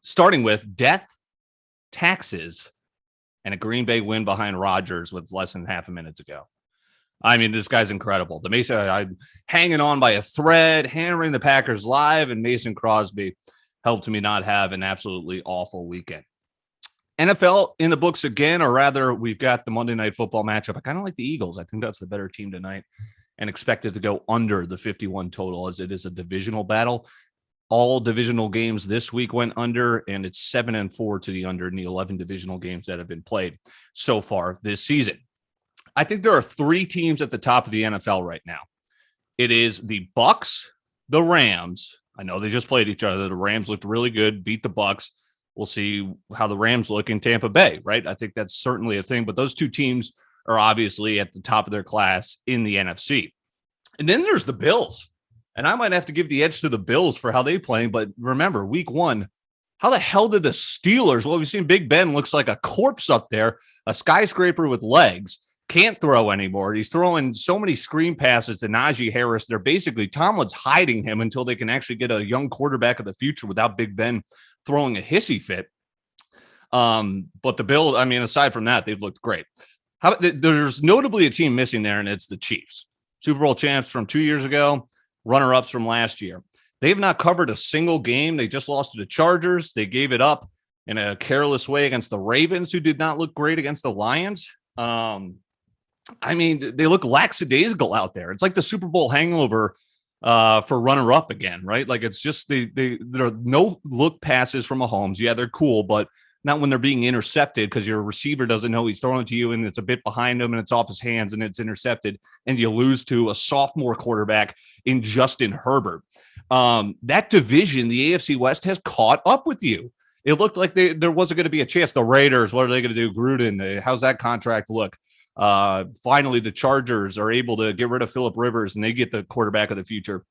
starting with death, taxes, and a Green Bay win behind Rodgers with less than half a minute to go. I mean, this guy's incredible. The Mason, I'm hanging on by a thread, hammering the Packers live, and Mason Crosby helped me not have an absolutely awful weekend. NFL in the books again, or rather, we've got the Monday Night Football matchup. I kind of like the Eagles. I think that's the better team tonight and expect it to go under the 51 total as it is a divisional battle. All divisional games this week went under, and it's 7-4 to the under in the 11 divisional games that have been played so far this season. I think there are three teams at the top of the NFL right now. It is the Bucs, the Rams. I know they just played each other. The Rams looked really good, beat the Bucs. We'll see how the Rams look in Tampa Bay, right? I think that's certainly a thing. But those two teams are obviously at the top of their class in the NFC. And then there's the Bills. And I might have to give the edge to the Bills for how they playing. But remember, week one, how the hell did the Steelers? Well, we've seen Big Ben looks like a corpse up there, a skyscraper with legs. Can't throw anymore. He's throwing so many screen passes to Najee Harris. They're basically, Tomlin's hiding him until they can actually get a young quarterback of the future without Big Ben throwing a hissy fit. But the Bills, I mean, aside from that, they've looked great. There's notably a team missing there, and it's the Chiefs. Super Bowl champs from 2 years ago, runner-ups from last year. They have not covered a single game. They just lost to the Chargers. They gave it up in a careless way against the Ravens, who did not look great against the Lions. I mean, they look lackadaisical out there. It's like the Super Bowl hangover for runner-up again, right? Like it's just there are no look passes from Mahomes. Yeah, they're cool, but not when they're being intercepted because your receiver doesn't know he's throwing to you and it's a bit behind him and it's off his hands and it's intercepted and you lose to a sophomore quarterback in Justin Herbert. That division, the AFC West, has caught up with you. It looked like there wasn't going to be a chance. The Raiders, what are they going to do? Gruden, how's that contract look? Finally, the Chargers are able to get rid of Phillip Rivers and they get the quarterback of the future.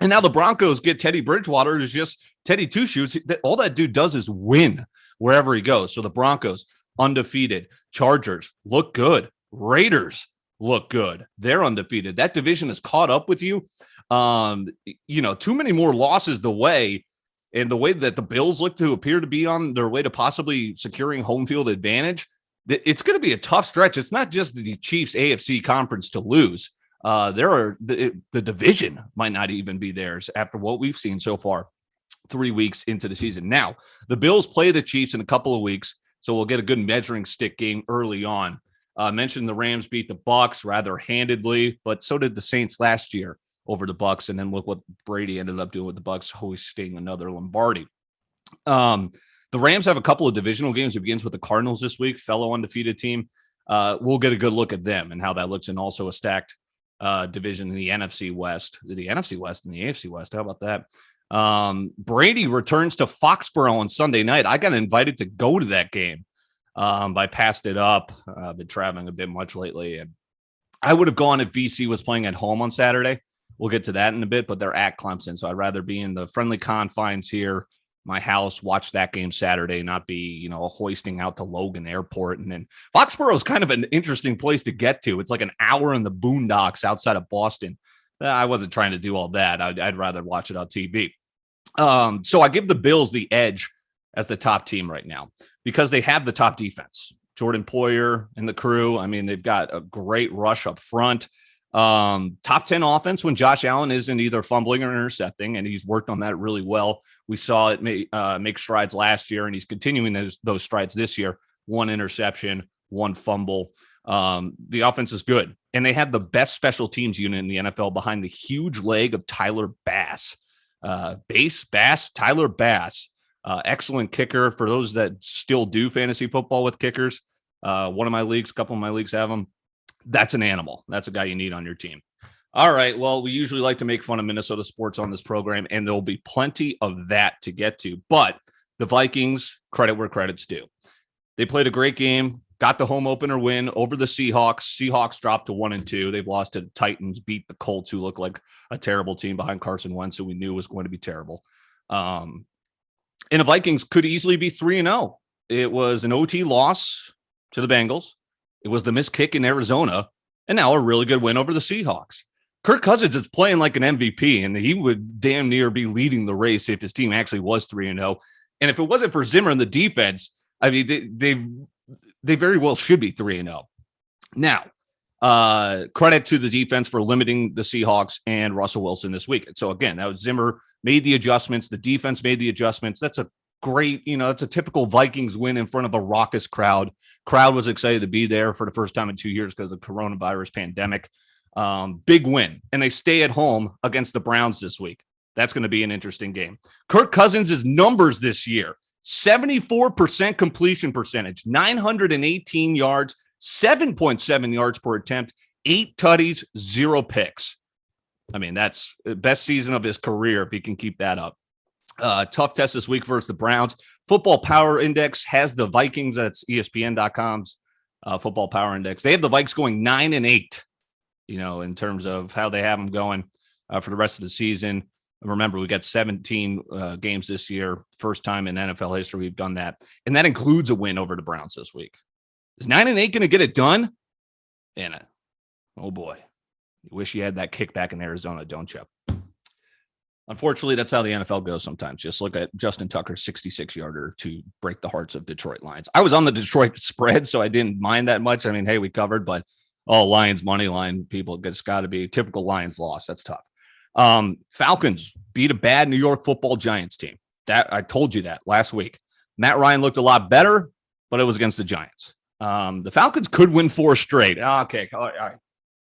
And now the Broncos get Teddy Bridgewater, who's just Teddy Two Shoes. All that dude does is win wherever he goes. So the Broncos undefeated, Chargers look good, Raiders look good. They're undefeated. That division has caught up with you. Too many more losses the way. And the way that the Bills look to appear to be on their way to possibly securing home field advantage, it's going to be a tough stretch. It's not just the Chiefs AFC conference to lose. The division might not even be theirs after what we've seen so far 3 weeks into the season. Now, the Bills play the Chiefs in a couple of weeks, so we'll get a good measuring stick game early on. I mentioned the Rams beat the Bucs rather handedly, but so did the Saints last year over the Bucs. And then look what Brady ended up doing with the Bucs, hoisting another Lombardi. The Rams have a couple of divisional games. It begins with the Cardinals this week, fellow undefeated team. We'll get a good look at them and how that looks, and also a stacked division in the NFC West, and the AFC West. How about that? Brady returns to Foxborough on Sunday night. I got invited to go to that game. I passed it up. I've been traveling a bit much lately, and I would have gone if BC was playing at home on Saturday. We'll get to that in a bit, but they're at Clemson, so I'd rather be in the friendly confines here, my house, watch that game Saturday, not be, hoisting out to Logan Airport. And then Foxborough is kind of an interesting place to get to. It's like an hour in the boondocks outside of Boston. I wasn't trying to do all that. I'd rather watch it on TV. So I give the Bills the edge as the top team right now because they have the top defense. Jordan Poyer and the crew. I mean, they've got a great rush up front. Top 10 offense when Josh Allen isn't either fumbling or intercepting, and he's worked on that really well. We saw it make strides last year, and he's continuing those strides this year. 1 interception, 1 fumble. The offense is good, and they have the best special teams unit in the NFL behind the huge leg of Tyler Bass. Tyler Bass. Excellent kicker for those that still do fantasy football with kickers. One of my leagues, a couple of my leagues have them. That's an animal. That's a guy you need on your team. All right. Well, we usually like to make fun of Minnesota sports on this program, and there'll be plenty of that to get to. But the Vikings, credit where credit's due. They played a great game, got the home opener win over the Seahawks. Seahawks dropped to 1-2. They've lost to the Titans, beat the Colts, who look like a terrible team behind Carson Wentz, who we knew was going to be terrible. And the Vikings could easily be 3-0. It was an OT loss to the Bengals. It was the missed kick in Arizona, and now a really good win over the Seahawks. Kirk Cousins is playing like an MVP, and he would damn near be leading the race if his team actually was 3-0. And if it wasn't for Zimmer and the defense, I mean, they very well should be 3-0. Now, credit to the defense for limiting the Seahawks and Russell Wilson this week. So again, that was Zimmer made the adjustments. The defense made the adjustments. That's a great, that's a typical Vikings win in front of a raucous crowd. Crowd was excited to be there for the first time in 2 years because of the coronavirus pandemic. Big win. And they stay at home against the Browns this week. That's going to be an interesting game. Kirk Cousins' numbers this year, 74% completion percentage, 918 yards, 7.7 yards per attempt, 8 tutties, 0 picks. I mean, that's the best season of his career if he can keep that up. Tough test this week versus the Browns. Football Power Index has the Vikings. That's ESPN.com's Football Power Index. They have the Vikes going 9-8, in terms of how they have them going for the rest of the season. Remember, we got 17 games this year. First time in NFL history we've done that. And that includes a win over the Browns this week. Is 9-8 going to get it done? Anna, oh boy. You wish you had that kickback in Arizona, don't you? Unfortunately, that's how the NFL goes sometimes. Just look at Justin Tucker's 66-yarder to break the hearts of Detroit Lions. I was on the Detroit spread, so I didn't mind that much. I mean, hey, we covered, but Lions money line, people, it's got to be a typical Lions loss. That's tough. Falcons beat a bad New York Football Giants team. That I told you that last week. Matt Ryan looked a lot better, but it was against the Giants. The Falcons could win 4 straight. Okay, all right.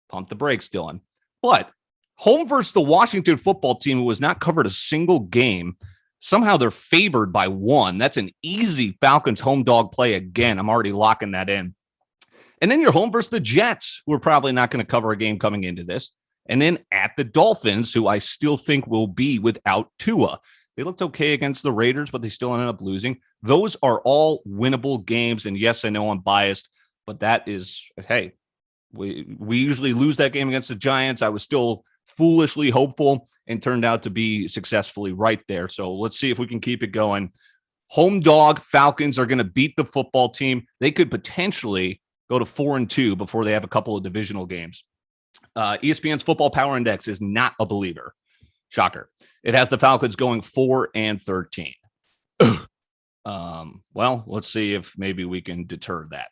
Pump the brakes, Dylan. But home versus the Washington football team, who has not covered a single game. Somehow they're favored by 1. That's an easy Falcons home dog play again. I'm already locking that in. And then you're home versus the Jets, who are probably not going to cover a game coming into this. And then at the Dolphins, who I still think will be without Tua. They looked okay against the Raiders, but they still ended up losing. Those are all winnable games. And yes, I know I'm biased, but that is, hey, we usually lose that game against the Giants. I was still foolishly hopeful and turned out to be successfully right there. So let's see if we can keep it going. Home dog Falcons are going to beat the football team. They could potentially go to 4-2 before they have a couple of divisional games. ESPN's Football Power Index is not a believer. Shocker. It has the Falcons going 4-13. Well, let's see if maybe we can deter that.